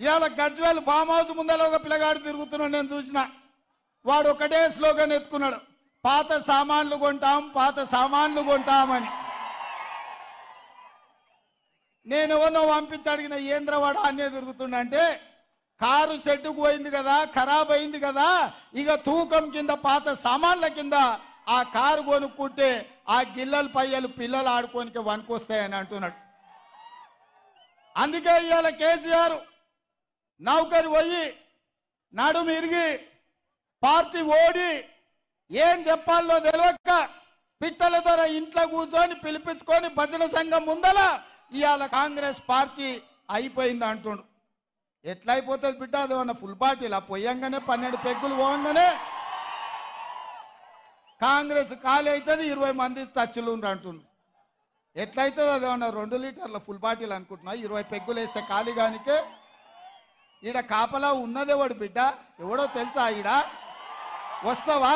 ఇవాళ Gajwel farm house ముందర ఒక పిల్లగాడు తిరుగుతున్నాడు, నేను చూసిన. వాడు ఒకటే స్లోగన్ ఎత్తుకున్నాడు, పాత సామాన్లు కొంటాం, పాత సామాన్లు కొంటామని. నేను ఎవరినో పంపించి అడిగిన, ఏంద్రవాడ అనే తిరుగుతుండంటే, కారు షెడ్డుకు పోయింది కదా, ఖరాబ్ అయింది కదా, ఇక తూకం కింద పాత సామాన్ల కింద ఆ కారు కొనుక్కుంటే ఆ గిల్లలు పయ్యలు పిల్లలు ఆడుకోనికి వనుకొస్తాయని అంటున్నాడు. అందుకే ఇవాళ కేసీఆర్ నౌకరి పోయి నడుము ఇరిగి పార్టీ ఓడి ఏం చెప్పాలో తెలియక పిట్టల ద్వారా ఇంట్లో కూర్చొని పిలిపించుకొని భజన సంఘం ముందల ఇవాళ కాంగ్రెస్ పార్టీ అయిపోయింది అంటుండు. ఎట్లా అయిపోతుంది బిడ్డ? అది ఉన్న ఫుల్ పార్టీలా పోయంగానే 12 పెగ్గులు పోగానే కాంగ్రెస్ ఖాళీ అవుతుంది, 20 మంది టచ్లు అంటుండు. ఎట్లయితుంది? అది ఏమన్నా 2 లీటర్ల ఫుల్ బాటిల్ అనుకుంటున్నా, 20 పెగ్గులు వేస్తే ఖాళీ కానికే. ఈడ కాపలా ఉన్నదేవాడు బిడ్డ, ఎవడో తెలుసా? ఈడ వస్తావా?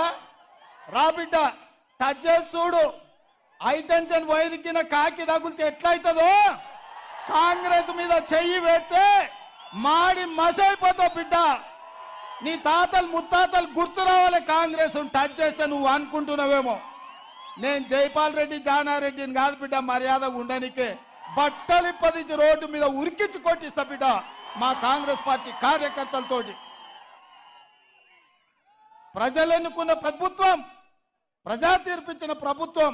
రా బిడ్డ, టచ్ చేసి చూడు. హైటెన్షన్ వైరికిన కాకి తగులితే ఎట్లయితుందో కాంగ్రెస్ మీద చెయ్యి పెడితే మాడి మసైపోతావు బిడ్డ. నీ తాతలు ముత్తాతలు గుర్తు రావాలి కాంగ్రెస్ టచ్ చేస్తే. నువ్వు అనుకుంటున్నావేమో నేను జైపాల్ రెడ్డి జానారెడ్డిని కాదు బిడ్డ, మర్యాద ఉండనికే బట్టలు 10 రోడ్డు మీద ఉరికించి కొట్టిస్తా బిడ్డ మా కాంగ్రెస్ పార్టీ కార్యకర్తలతోటి. ప్రజలు ఎన్నుకున్న ప్రభుత్వం, ప్రజా తీర్పిచ్చిన ప్రభుత్వం,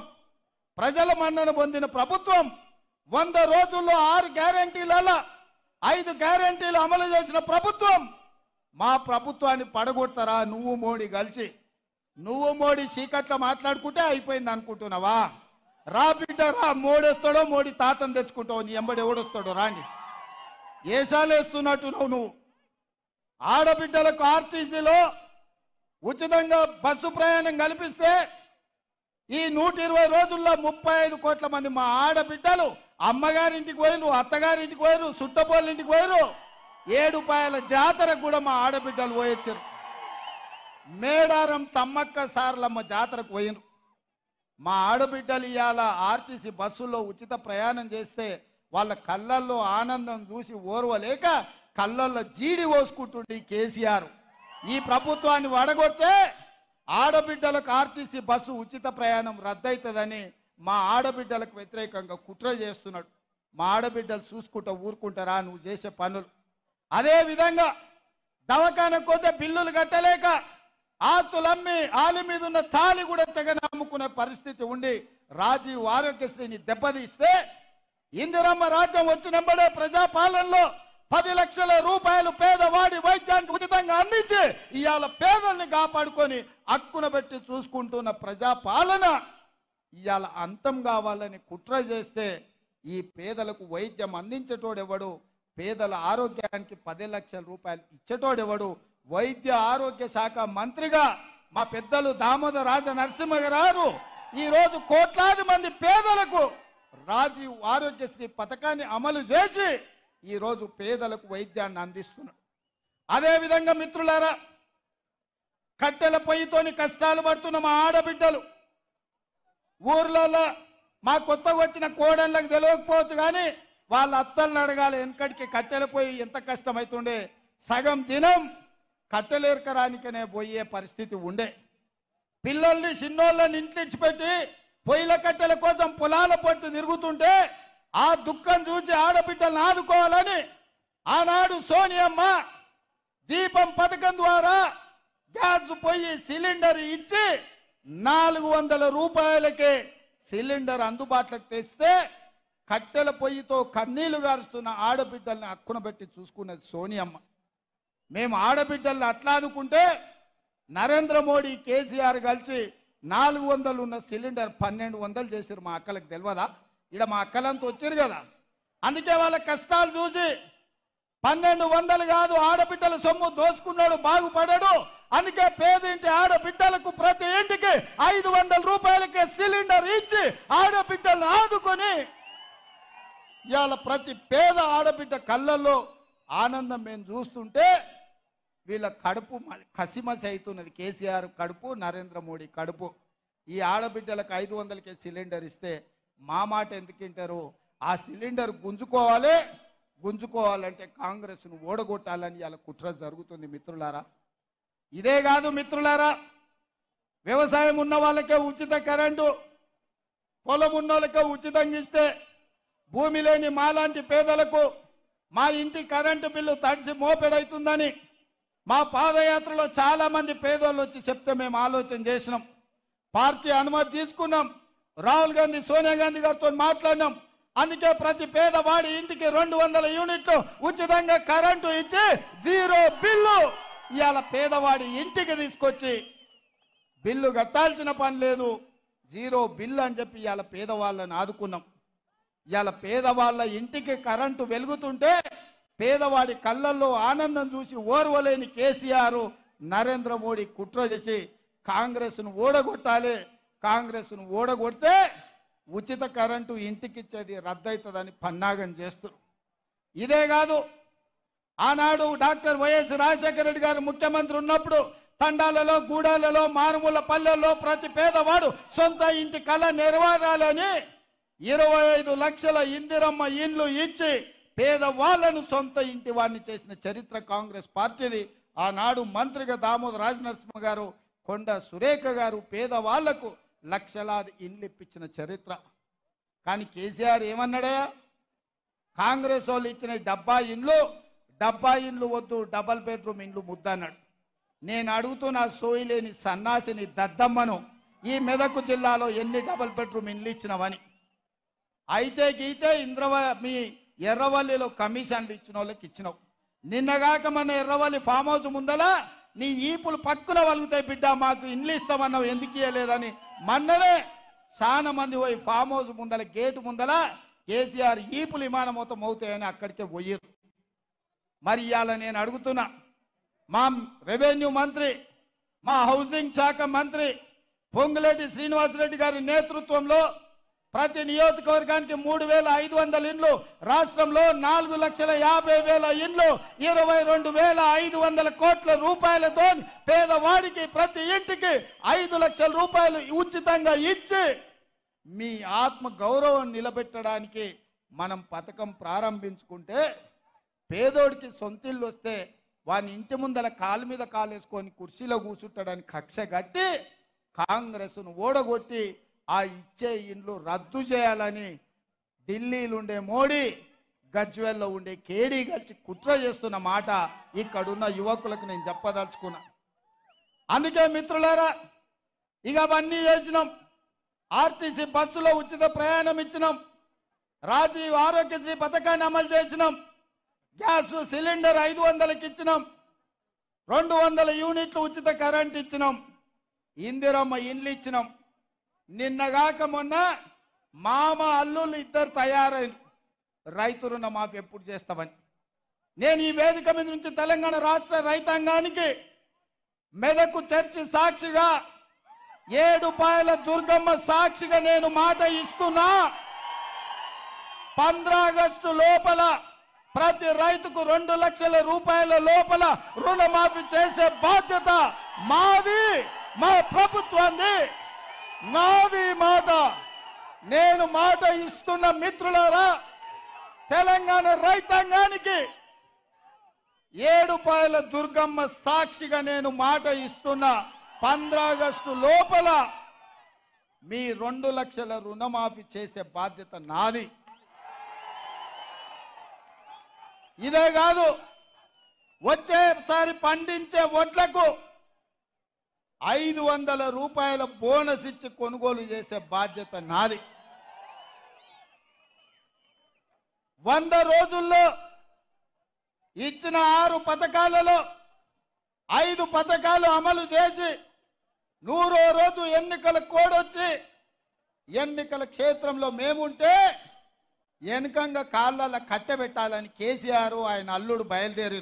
ప్రజల మన్నన పొందిన ప్రభుత్వం, 100 రోజుల్లో 6 గ్యారెంటీలలో 5 గ్యారెంటీలు అమలు చేసిన ప్రభుత్వం. మా ప్రభుత్వాన్ని పడగొడతారా నువ్వు మోడీ కలిసి? నువ్వు మోడీ చీకట్లో మాట్లాడుకుంటే అయిపోయింది అనుకుంటున్నావా? రా బిడ్డ రా, మోడేస్తాడో మోడీ తాతను తెచ్చుకుంటావు, నీ ఎంబడి ఎవడొస్తాడో రాండి. ఏసాలు వేస్తున్నట్టున్నావు నువ్వు. ఆడబిడ్డలకు ఆర్టీసీలో ఉచితంగా బస్సు ప్రయాణం కల్పిస్తే ఈ 120 రోజుల్లో 35 కోట్ల మంది మా ఆడబిడ్డలు అమ్మగారింటికి పోయిరు, అత్తగారింటికి పోయిరు, సుట్టపోళ్ళింటికి పోయిరు. 7 రూపాయల జాతరకు కూడా మా ఆడబిడ్డలు పోయొచ్చారు. మేడారం సమ్మక్క సారలమ్మ జాతరకు పోయినరు. మా ఆడబిడ్డలు ఇవాళ ఆర్టీసీ బస్సుల్లో ఉచిత ప్రయాణం చేస్తే వాళ్ళ కళ్ళల్లో ఆనందం చూసి ఓర్వలేక కళ్ళల్లో జీడి పోసుకుంటుండే కేసీఆర్. ఈ ప్రభుత్వాన్ని వడగొడితే ఆడబిడ్డలకు ఆర్టీసీ బస్సు ఉచిత ప్రయాణం రద్దవుతుందని మా ఆడబిడ్డలకు వ్యతిరేకంగా కుట్ర చేస్తున్నాడు. మా ఆడబిడ్డలు చూసుకుంటా ఊరుకుంటారా నువ్వు చేసే పనులు? అదేవిధంగా దవాఖానకు పోతే బిల్లులు కట్టలేక ఆస్తులమ్మి ఆలి మీద ఉన్న తాళి కూడా తెగ నమ్ముకునే పరిస్థితి ఉండి రాజీవ్ ఆరోగ్యశ్రీని దెబ్బతీస్తే ఇందిరమ్మ రాజ్యం వచ్చినప్పుడే ప్రజాపాలనలో 10 లక్షల రూపాయలు పేదవాడి వైద్యానికి ఉచితంగా అందించి ఇవాళ పేదల్ని కాపాడుకొని హక్కున పెట్టి చూసుకుంటున్న ప్రజాపాలన ఇవాళ అంతం కావాలని కుట్ర చేస్తే ఈ పేదలకు వైద్యం అందించేటోడెవడు? పేదల ఆరోగ్యానికి 10 లక్షల రూపాయలు ఇచ్చేటోడెవడు? వైద్య ఆరోగ్య శాఖ మంత్రిగా మా పెద్దలు దామోదర రాజ నరసింహ గారు ఈరోజు కోట్లాది మంది పేదలకు రాజీవ్ ఆరోగ్యశ్రీ పథకాన్ని అమలు చేసి ఈరోజు పేదలకు వైద్యాన్ని అందిస్తున్నాడు. అదేవిధంగా మిత్రులారా, కట్టెల పొయ్యితోని కష్టాలు పడుతున్న మా ఆడబిడ్డలు ఊర్లలో మా కొత్తగా వచ్చిన కోడళ్ళకు తెలియకపోవచ్చు కానీ వాళ్ళ అత్తలను అడగాలి. వెనకడికి కట్టెల పొయ్యి ఎంత కష్టమవుతుండే, సగం దినం కట్టెలేరకరానికనే పోయే పరిస్థితి ఉండే. పిల్లల్ని చిన్నోళ్ళని ఇంటిడిచిపెట్టి పొయ్యిల కట్టెల కోసం పొలాల పట్టు తిరుగుతుంటే ఆ దుఃఖం చూసి ఆడబిడ్డలను ఆదుకోవాలని ఆనాడు సోనియమ్మ దీపం పథకం ద్వారా గ్యాస్ పొయ్యి సిలిండర్ ఇచ్చి 400 రూపాయలకే సిలిండర్ అందుబాటులోకి తెస్తే కట్టెల పొయ్యితో కన్నీళ్లు గారుస్తున్న ఆడబిడ్డల్ని హక్కున పెట్టి చూసుకునేది సోనియమ్మ. మేము ఆడబిడ్డల్ని అట్లా ఆదుకుంటే నరేంద్ర మోడీ కేసీఆర్ కలిసి 400 ఉన్న సిలిండర్ 1200 చేశారు. మా అక్కలకు తెలియదా? ఇక్కడ మా అక్కలంతా వచ్చారు కదా, అందుకే వాళ్ళ కష్టాలు చూసి 1200 కాదు, ఆడబిడ్డల సొమ్ము దోసుకున్నాడు బాగుపడాడు. అందుకే పేదింటి ఆడబిడ్డలకు ప్రతి ఇంటికి 500 రూపాయలకే సిలిండర్ ఇచ్చి ఆడబిడ్డలను ఆదుకొని ఇవాళ ప్రతి పేద ఆడబిడ్డ కళ్ళల్లో ఆనందం మేము చూస్తుంటే వీళ్ళ కడుపు కసిమసి అవుతున్నది. కేసీఆర్ కడుపు, నరేంద్ర మోడీ కడుపు. ఈ ఆడబిడ్డలకు 500కే సిలిండర్ ఇస్తే మా మాట ఎందుకు వింటారు? ఆ సిలిండర్ గుంజుకోవాలి, గుంజుకోవాలంటే కాంగ్రెస్ను ఓడగొట్టాలని ఇలా కుట్ర జరుగుతుంది మిత్రులారా. ఇదే కాదు మిత్రులారా, వ్యవసాయం ఉన్న వాళ్ళకే ఉచిత కరెంటు, పొలం ఉన్న వాళ్ళకే ఉచితంగా ఇస్తే భూమి లేని మాలాంటి పేదలకు మా ఇంటి కరెంటు బిల్లు తడిసి మోపెడవుతుందని మా పాదయాత్రలో చాలా మంది పేదోళ్ళు వచ్చి చెప్తే మేము ఆలోచన చేసినాం. పార్టీ అనుమతి తీసుకున్నాం. రాహుల్ గాంధీ, సోనియా గాంధీ గారితో మాట్లాడినాం. అందుకే ప్రతి పేదవాడి ఇంటికి 200 యూనిట్లు ఉచితంగా కరెంటు ఇచ్చి 0 బిల్లు ఇవాళ పేదవాడి ఇంటికి తీసుకొచ్చి బిల్లు కట్టాల్సిన పని లేదు, 0 బిల్లు అని చెప్పి ఇవాళ పేదవాళ్ళని ఆదుకున్నాం. ఇవాళ పేదవాళ్ళ ఇంటికి కరెంటు వెలుగుతుంటే పేదవాడి కళ్ళల్లో ఆనందం చూసి ఓర్వలేని కేసీఆర్, నరేంద్ర మోడీ కుట్ర చేసి కాంగ్రెస్ను ఓడగొట్టాలి, కాంగ్రెస్ను ఓడగొడితే ఉచిత కరెంటు ఇంటికిచ్చేది రద్దవుతుందని పన్నాగం చేస్తారు. ఇదే కాదు, ఆనాడు డాక్టర్ వైఎస్ రాజశేఖర రెడ్డి గారు ముఖ్యమంత్రి ఉన్నప్పుడు తండాలలో, గూడాలలో, మారుమూల పల్లెల్లో ప్రతి పేదవాడు సొంత ఇంటి కళ నెరవేరాలని 25 లక్షల ఇందిరమ్మ ఇండ్లు ఇచ్చి పేదవాళ్లను సొంత ఇంటి వాడిని చేసిన చరిత్ర కాంగ్రెస్ పార్టీది. ఆనాడు మంత్రిగా దామోదర రాజనరసింహ గారు, కొండ సురేఖ గారు పేదవాళ్లకు లక్షలాది ఇండ్లు ఇప్పించిన చరిత్ర. కానీ కేసీఆర్ ఏమన్నాడా, కాంగ్రెస్ వాళ్ళు ఇచ్చిన 70 ఇండ్లు వద్దు, డబల్ బెడ్రూమ్ ఇండ్లు ముద్దన్నాడు. నేను అడుగుతున్న సోయిలేని సన్నాసిని దద్దమ్మను, ఈ మెదక్ జిల్లాలో ఎన్ని డబల్ బెడ్రూమ్ ఇండ్లు ఇచ్చినవని. అయితే గీతే మీ ఎర్రవల్లిలో కమిషన్లు ఇచ్చిన వాళ్ళకి ఇచ్చినావు. నిన్నగాక మన ఎర్రవల్లి ఫామ్ హౌస్ ముందల నీ ఈపులు పక్కున వలుగుతాయి బిడ్డ, మాకు ఇండ్లు ఇస్తామన్నావు, ఎందుకు ఇవ్వలేదని మొన్ననే చాలా మంది పోయి ఫామ్ హౌస్ ముందల గేటు ముందల కేసీఆర్ ఈపులు విమానం మొత్తం అవుతాయని అక్కడికే పోయారు. మరి ఇవాళ నేను అడుగుతున్నా, మా రెవెన్యూ మంత్రి, మా హౌసింగ్ శాఖ మంత్రి పొంగులేటి శ్రీనివాసరెడ్డి గారి నేతృత్వంలో ప్రతి నియోజకవర్గానికి 3,500 ఇండ్లు, రాష్ట్రంలో 4,50,000 ఇండ్లు, 22,500 కోట్ల రూపాయలతో పేదవాడికి ప్రతి ఇంటికి 5 లక్షల రూపాయలు ఉచితంగా ఇచ్చి మీ ఆత్మ గౌరవం నిలబెట్టడానికి మనం పథకం ప్రారంభించుకుంటే, పేదోడికి సొంతిల్లు వస్తే వాని ఇంటి ముందల కాలు మీద కాలేసుకొని కుర్చీలో కూర్చుంటాడని కక్ష కట్టి కాంగ్రెస్ను ఓడగొట్టి ఆ ఇచ్చే ఇండ్లు రద్దు చేయాలని ఢిల్లీలో ఉండే మోడీ, గజ్వేల్లో ఉండే కేడీ కలిసి కుట్ర చేస్తున్న మాట ఇక్కడున్న యువకులకు నేను చెప్పదలుచుకున్నా. అందుకే మిత్రులారా, ఇక అవన్నీ చేసినాం. ఆర్టీసీ బస్సులో ఉచిత ప్రయాణం ఇచ్చినాం, రాజీవ్ ఆరోగ్యశ్రీ పథకాన్ని అమలు చేసినాం, గ్యాస్ సిలిండర్ 500కి ఇచ్చినాం, 200 యూనిట్లు ఉచిత కరెంట్ ఇచ్చినాం, ఇందిరమ్మ ఇండ్లు ఇచ్చినాం. నిన్నగాక మొన్న మామ అల్లుళ్ళు ఇద్దరు తయారైన రైతు రుణ మాఫీ ఎప్పుడు చేస్తామని నేను ఈ వేదిక మీద నుంచి తెలంగాణ రాష్ట్ర రైతాంగానికి మెదకు చర్చి సాక్షిగా, ఏడుపాయల దుర్గమ్మ సాక్షిగా నేను మాట ఇస్తున్నా. 15 ఆగస్టు లోపల ప్రతి రైతుకు 2 లక్షల రూపాయల లోపల రుణమాఫీ చేసే బాధ్యత మాది, మా ప్రభుత్వాన్ని. నాది మాట. నేను మాట ఇస్తున్న మిత్రులారా, తెలంగాణ రైతాంగానికి ఏడుపాయల దుర్గమ్మ సాక్షిగా నేను మాట ఇస్తున్నా. 15 ఆగస్టు లోపల మీ 2 లక్షల రుణమాఫీ చేసే బాధ్యత నాది. ఇదే కాదు, వచ్చేసారి పండించే వడ్లకు 500 రూపాయల బోనస్ ఇచ్చి కొనుగోలు చేసే బాధ్యత నాది. 100 రోజుల్లో ఇచ్చిన 6 పథకాలలో 5 పథకాలు అమలు చేసి 100వ రోజు ఎన్నికల కోడ్ వచ్చి ఎన్నికల క్షేత్రంలో మేముంటే వెనుకంగా కాళ్ళ కట్టెబెట్టాలని కేసీఆర్ ఆయన అల్లుడు బయలుదేరి